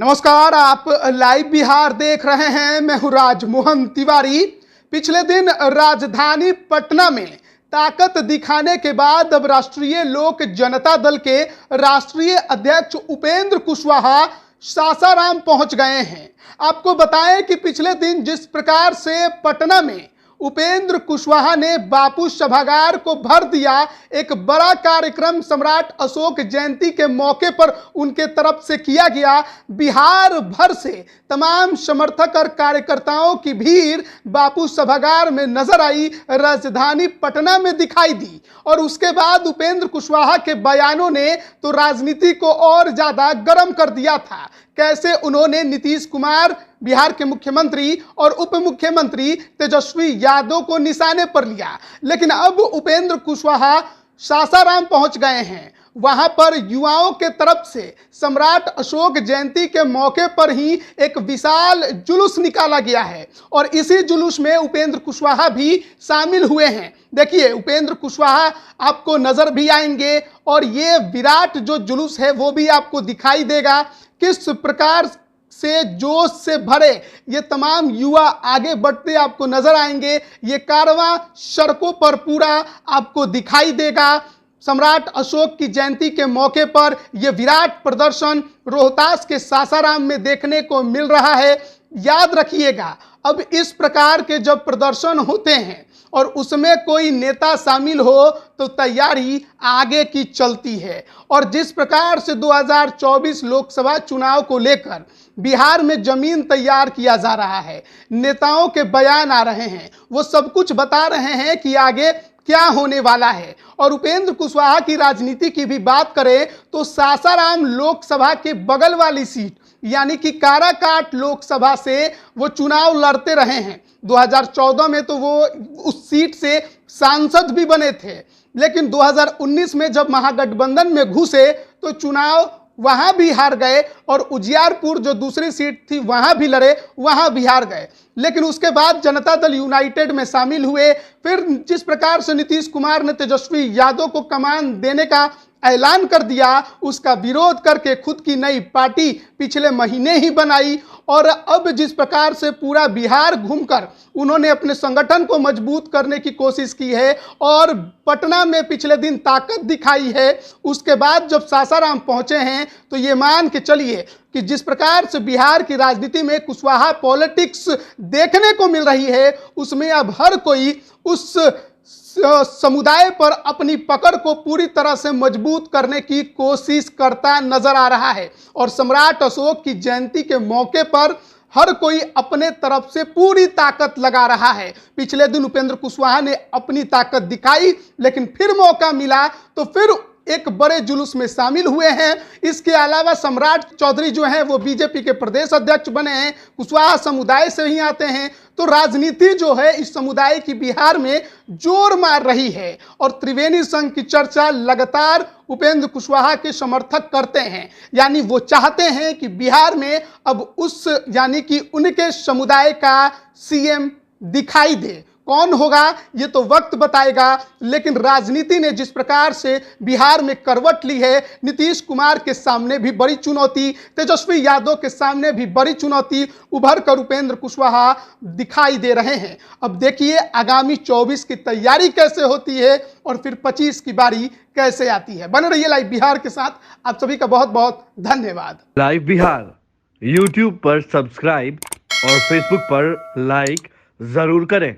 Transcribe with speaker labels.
Speaker 1: नमस्कार, आप लाइव बिहार देख रहे हैं। मैं हूं राजमोहन तिवारी। पिछले दिन राजधानी पटना में ताकत दिखाने के बाद अब राष्ट्रीय लोक जनता दल के राष्ट्रीय अध्यक्ष उपेंद्र कुशवाहा सासाराम पहुंच गए हैं। आपको बताएं कि पिछले दिन जिस प्रकार से पटना में उपेंद्र कुशवाहा ने बापू सभागार को भर दिया, एक बड़ा कार्यक्रम सम्राट अशोक जयंती के मौके पर उनके तरफ से किया गया। बिहार भर से तमाम समर्थक और कार्यकर्ताओं की भीड़ बापू सभागार में नजर आई, राजधानी पटना में दिखाई दी। और उसके बाद उपेंद्र कुशवाहा के बयानों ने तो राजनीति को और ज्यादा गर्म कर दिया था। कैसे उन्होंने नीतीश कुमार, बिहार के मुख्यमंत्री और उप मुख्यमंत्री तेजस्वी यादव को निशाने पर लिया। लेकिन अब उपेंद्र कुशवाहा सासाराम पहुंच गए हैं। वहां पर युवाओं के तरफ से सम्राट अशोक जयंती के मौके पर ही एक विशाल जुलूस निकाला गया है और इसी जुलूस में उपेंद्र कुशवाहा भी शामिल हुए हैं। देखिए, उपेंद्र कुशवाहा आपको नजर भी आएंगे और ये विराट जो जुलूस है वो भी आपको दिखाई देगा। किस प्रकार से जोश से भरे ये तमाम युवा आगे बढ़ते आपको नजर आएंगे। ये कारवां सड़कों पर पूरा आपको दिखाई देगा। सम्राट अशोक की जयंती के मौके पर यह विराट प्रदर्शन रोहतास के सासाराम में देखने को मिल रहा है। याद रखिएगा, अब इस प्रकार के जब प्रदर्शन होते हैं और उसमें कोई नेता शामिल हो तो तैयारी आगे की चलती है। और जिस प्रकार से 2024 लोकसभा चुनाव को लेकर बिहार में जमीन तैयार किया जा रहा है, नेताओं के बयान आ रहे हैं, वो सब कुछ बता रहे हैं कि आगे क्या होने वाला है। और उपेंद्र कुशवाहा की राजनीति की भी बात करें तो सासाराम लोकसभा के बगल वाली सीट यानी कि काराकाट लोकसभा से वो चुनाव लड़ते रहे हैं। 2014 में तो वो उस सीट से सांसद भी बने थे, लेकिन 2019 में जब महागठबंधन में घुसे तो चुनाव वहां भी हार गए और उजियारपुर जो दूसरी सीट थी वहां भी लड़े, वहां भी हार गए। लेकिन उसके बाद जनता दल यूनाइटेड में शामिल हुए। फिर जिस प्रकार से नीतीश कुमार ने तेजस्वी यादव को कमान देने का ऐलान कर दिया, उसका विरोध करके खुद की नई पार्टी पिछले महीने ही बनाई। और अब जिस प्रकार से पूरा बिहार घूमकर उन्होंने अपने संगठन को मजबूत करने की कोशिश की है और पटना में पिछले दिन ताकत दिखाई है, उसके बाद जब सासाराम पहुंचे हैं तो ये मान के चलिए कि जिस प्रकार से बिहार की राजनीति में कुशवाहा पॉलिटिक्स देखने को मिल रही है, उसमें अब हर कोई उस समुदाय पर अपनी पकड़ को पूरी तरह से मजबूत करने की कोशिश करता नजर आ रहा है। और सम्राट अशोक की जयंती के मौके पर हर कोई अपने तरफ से पूरी ताकत लगा रहा है। पिछले दिन उपेंद्र कुशवाहा ने अपनी ताकत दिखाई, लेकिन फिर मौका मिला तो फिर एक बड़े जुलूस में शामिल हुए हैं। इसके अलावा सम्राट चौधरी जो हैं वो बीजेपी के प्रदेश अध्यक्ष बने हैं, कुशवाहा समुदाय से ही आते हैं। तो राजनीति जो है इस समुदाय की बिहार में जोर मार रही है और त्रिवेणी संघ की चर्चा लगातार उपेंद्र कुशवाहा के समर्थक करते हैं। यानी वो चाहते हैं कि बिहार में अब उस यानी कि उनके समुदाय का सीएम दिखाई दे। कौन होगा ये तो वक्त बताएगा, लेकिन राजनीति ने जिस प्रकार से बिहार में करवट ली है, नीतीश कुमार के सामने भी बड़ी चुनौती, तेजस्वी यादव के सामने भी बड़ी चुनौती उभर कर उपेंद्र कुशवाहा दिखाई दे रहे हैं। अब देखिए आगामी 24 की तैयारी कैसे होती है और फिर 25 की बारी कैसे आती है। बने रहिए लाइव बिहार के साथ। आप सभी का बहुत बहुत धन्यवाद।
Speaker 2: लाइव बिहार यूट्यूब पर सब्सक्राइब और फेसबुक पर लाइक जरूर करें।